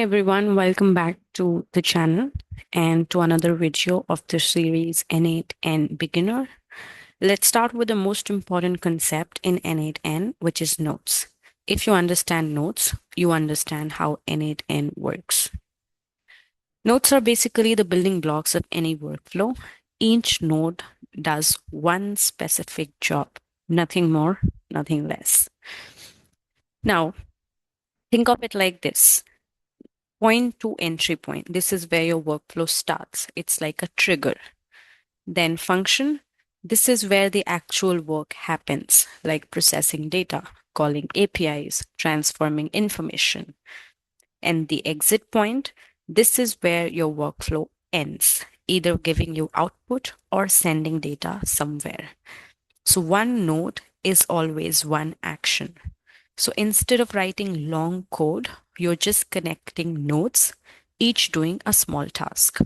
everyone, welcome back to the channel and to another video of the series N8N Beginner. Let's start with the most important concept in N8N, which is notes. If you understand notes, you understand how N8N works. Notes are basically the building blocks of any workflow. Each node does one specific job, nothing more, nothing less. Now, think of it like this. Point to entry point. This is where your workflow starts. It's like a trigger. Then function. This is where the actual work happens, like processing data, calling APIs, transforming information. And the exit point. This is where your workflow ends, either giving you output or sending data somewhere. So one node is always one action. So instead of writing long code, you're just connecting nodes, each doing a small task.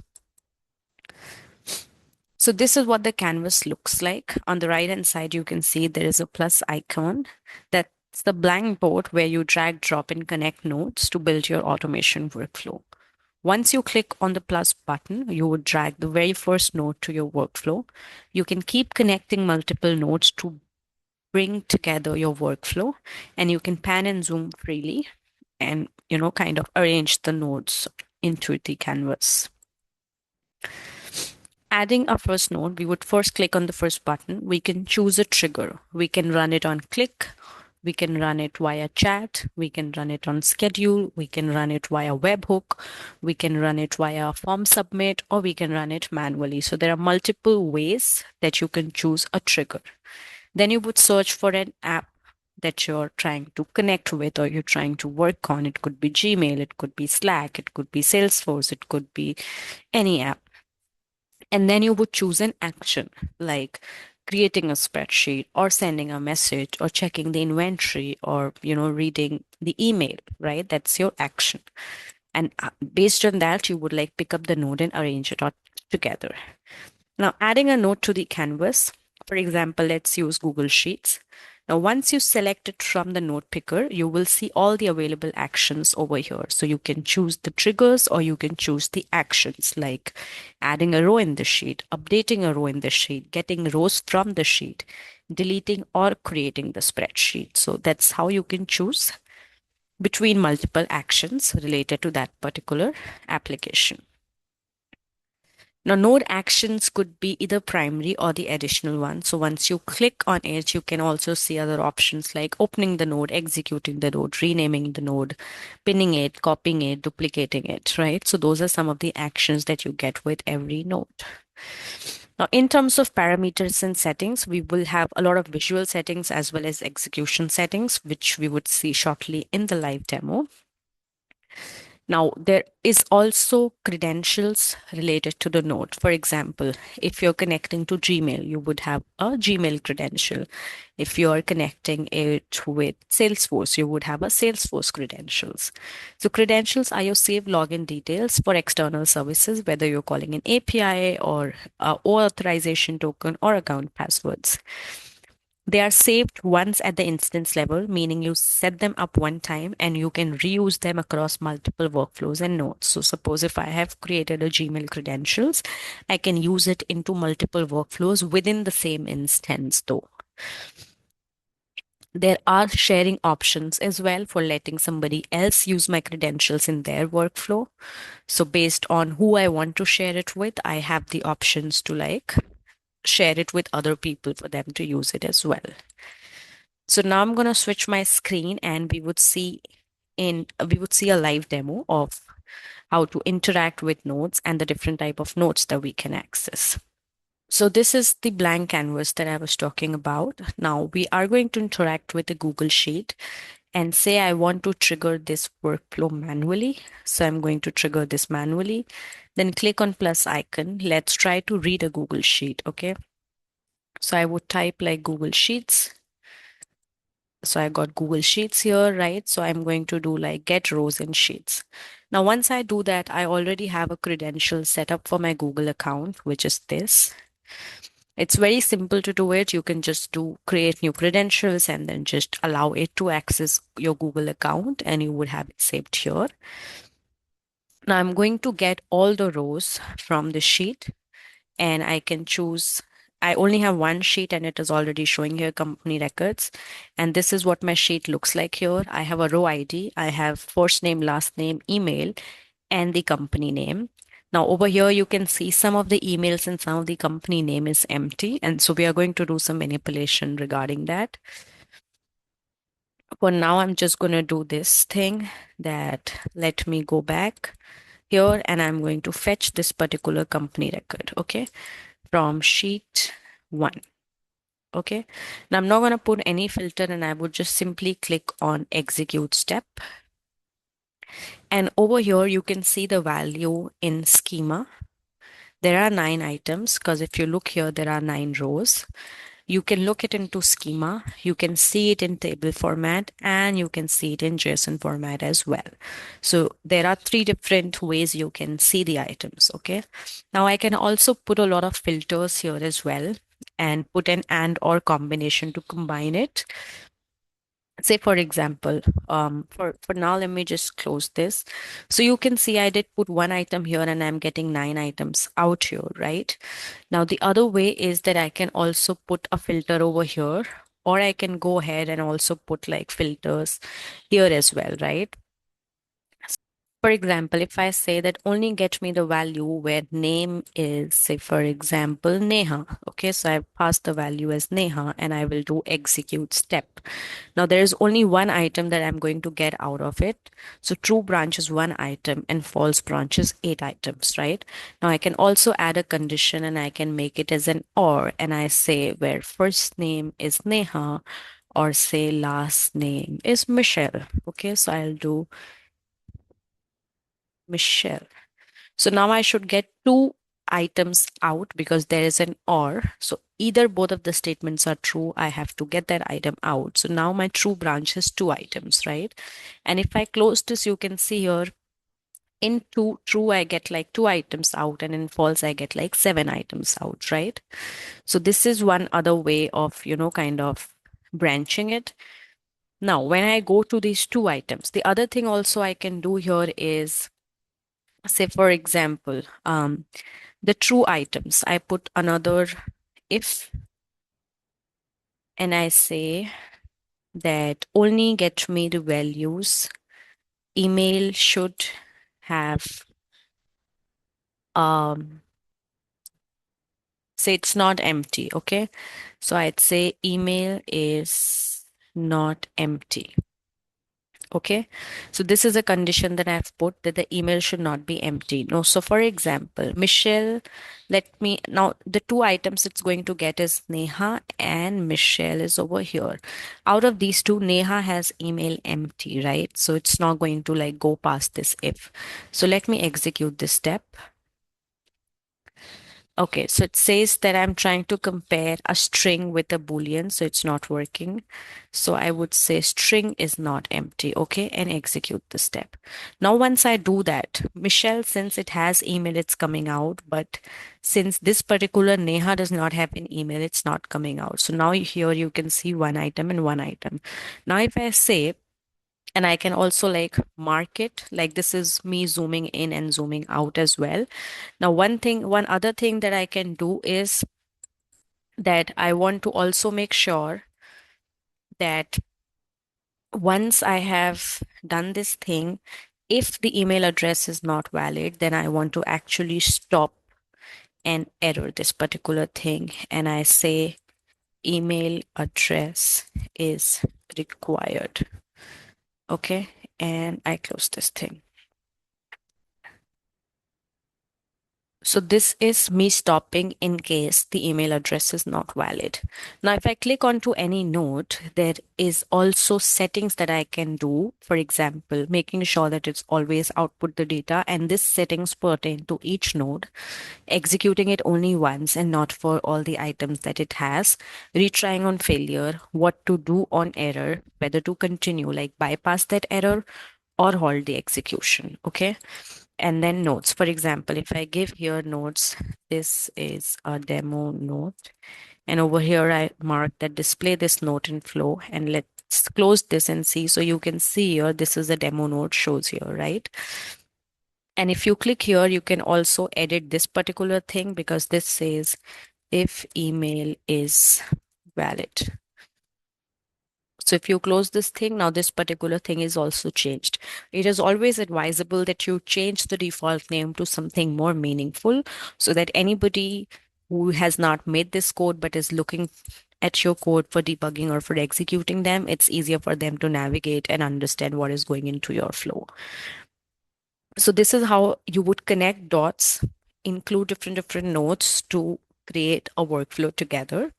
So this is what the canvas looks like. On the right hand side, you can see there is a plus icon. That's the blank board where you drag, drop, and connect nodes to build your automation workflow. Once you click on the plus button, you would drag the very first node to your workflow. You can keep connecting multiple nodes to bring together your workflow, and you can pan and zoom freely and kind of arrange the nodes into the canvas. Adding a first node, we would first click on the first button. We can choose a trigger. We can run it on click. We can run it via chat. We can run it on schedule. We can run it via webhook. We can run it via form submit, or we can run it manually. So there are multiple ways that you can choose a trigger. Then you would search for an app that you're trying to connect with or you're trying to work on. It could be Gmail, it could be Slack, it could be Salesforce, it could be any app. And then you would choose an action like creating a spreadsheet or sending a message or checking the inventory or, reading the email, right? That's your action. And based on that, you would pick up the node and arrange it all together. Now, adding a node to the canvas, for example, let's use Google Sheets. Now, once you select it from the node picker, you will see all the available actions over here. So you can choose the triggers or you can choose the actions like adding a row in the sheet, updating a row in the sheet, getting rows from the sheet, deleting or creating the spreadsheet. So that's how you can choose between multiple actions related to that particular application. Now, node actions could be either primary or the additional one. So once you click on it, you can also see other options like opening the node, executing the node, renaming the node, pinning it, copying it, duplicating it, right? So those are some of the actions that you get with every node. Now, in terms of parameters and settings, we will have a lot of visual settings as well as execution settings, which we would see shortly in the live demo. Now, there is also credentials related to the node. For example, if you're connecting to Gmail, you would have a Gmail credential. If you're connecting it with Salesforce, you would have a Salesforce credentials. So credentials are your saved login details for external services, whether you're calling an API or authorization token or account passwords. They are saved once at the instance level, meaning you set them up one time and you can reuse them across multiple workflows and nodes. So suppose if I have created a Gmail credentials, I can use it into multiple workflows within the same instance though. There are sharing options as well for letting somebody else use my credentials in their workflow. So based on who I want to share it with, I have the options to share it with other people for them to use it as well. So now I'm going to switch my screen and we would see a live demo of how to interact with nodes and the different type of nodes that we can access. So this is the blank canvas that I was talking about. Now we are going to interact with the Google Sheet and say I want to trigger this workflow manually. So I'm going to trigger this manually. Then click on plus icon. Let's try to read a Google Sheet, okay? So I would type like Google Sheets. So I got Google Sheets here, right? So I'm going to do like get rows in sheets. Now, once I do that, I already have a credential set up for my Google account, which is this. It's very simple to do it. You can just create new credentials and then just allow it to access your Google account and you would have it saved here. Now I'm going to get all the rows from the sheet, and I can choose. I only have one sheet and it is already showing here company records. And this is what my sheet looks like here. I have a row ID. I have first name, last name, email, and the company name. Now over here, you can see some of the emails and some of the company name is empty. And so we are going to do some manipulation regarding that. For now, I'm just going to do this thing that let me go back here and I'm going to fetch this particular company record, okay, from sheet one. Okay, now I'm not going to put any filter and I would just simply click on execute step. And over here, you can see the value in schema. There are 9 items because if you look here, there are 9 rows. You can look it into schema, you can see it in table format, and you can see it in JSON format as well. So there are 3 different ways you can see the items, okay? Now I can also put a lot of filters here as well and put an and or combination to combine it. Say for example, for now, let me just close this. So you can see I did put one item here and I'm getting 9 items out here, right? Now the other way is that I can also put a filter over here, or I can go ahead and also put like filters here as well, right? For example, if I say that only get me the value where name is, say for example, Neha. Okay, so I pass the value as Neha and I will do execute step. Now there is only one item that I'm going to get out of it. So true branch is one item and false branch is 8 items, right? Now I can also add a condition and I can make it as an or, and I say where first name is Neha or say last name is Michelle. Okay, so I'll do Michelle. So now I should get 2 items out because there is an or. So either both of the statements are true, I have to get that item out. So now my true branch has 2 items, right? And if I close this, you can see here in true, I get like 2 items out, and in false, I get like 7 items out, right? So this is one other way of, kind of branching it. Now, when I go to these 2 items, the other thing also I can do here is, say, for example, the true items, I put another if, and I say that only get me the values. Email should have, say it's not empty. Okay. So I'd say email is not empty. Okay, so this is a condition that I've put that the email should not be empty. No, so for example, Michelle, let me now the 2 items it's going to get is Neha and Michelle is over here. Out of these two, Neha has email empty, right? So it's not going to like go past this if. So let me execute this step. Okay, so it says that I'm trying to compare a string with a boolean, so it's not working. So I would say string is not empty, okay, and execute the step. Now, once I do that, Michelle, since it has email, it's coming out, but since this particular Neha does not have an email, it's not coming out. So now here you can see 1 item and 1 item. Now, if I say, and I can also like mark it, like this is me zooming in and zooming out as well. Now, one other thing that I can do is that I want to also make sure that once I have done this thing, if the email address is not valid, then I want to actually stop and error this particular thing. And I say email address is required. Okay. And I close this thing. So this is me stopping in case the email address is not valid. Now, if I click onto any node, there is also settings that I can do. For example, making sure that it's always output the data, and this settings pertain to each node, executing it only once and not for all the items that it has, retrying on failure, what to do on error, whether to continue, like bypass that error or halt the execution. Okay. And then notes. For example, if I give here notes, this is a demo note. And over here, I mark that display this note in flow. And let's close this and see. So you can see here, this is the demo note shows here, right? And if you click here, you can also edit this particular thing because this says if email is valid. So if you close this thing, now this particular thing is also changed. It is always advisable that you change the default name to something more meaningful so that anybody who has not made this code but is looking at your code for debugging or for executing them, it's easier for them to navigate and understand what is going into your flow. So this is how you would connect dots, include different nodes to create a workflow together,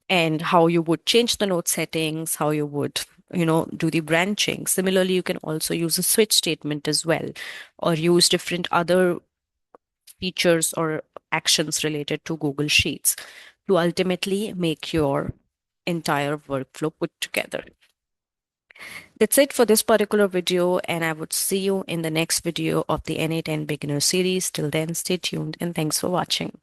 and how you would change the node settings, how you would, do the branching. Similarly, you can also use a switch statement as well, or use different other features or actions related to Google Sheets to ultimately make your entire workflow put together. That's it for this particular video, and I would see you in the next video of the N8N beginner series. Till then, stay tuned and thanks for watching.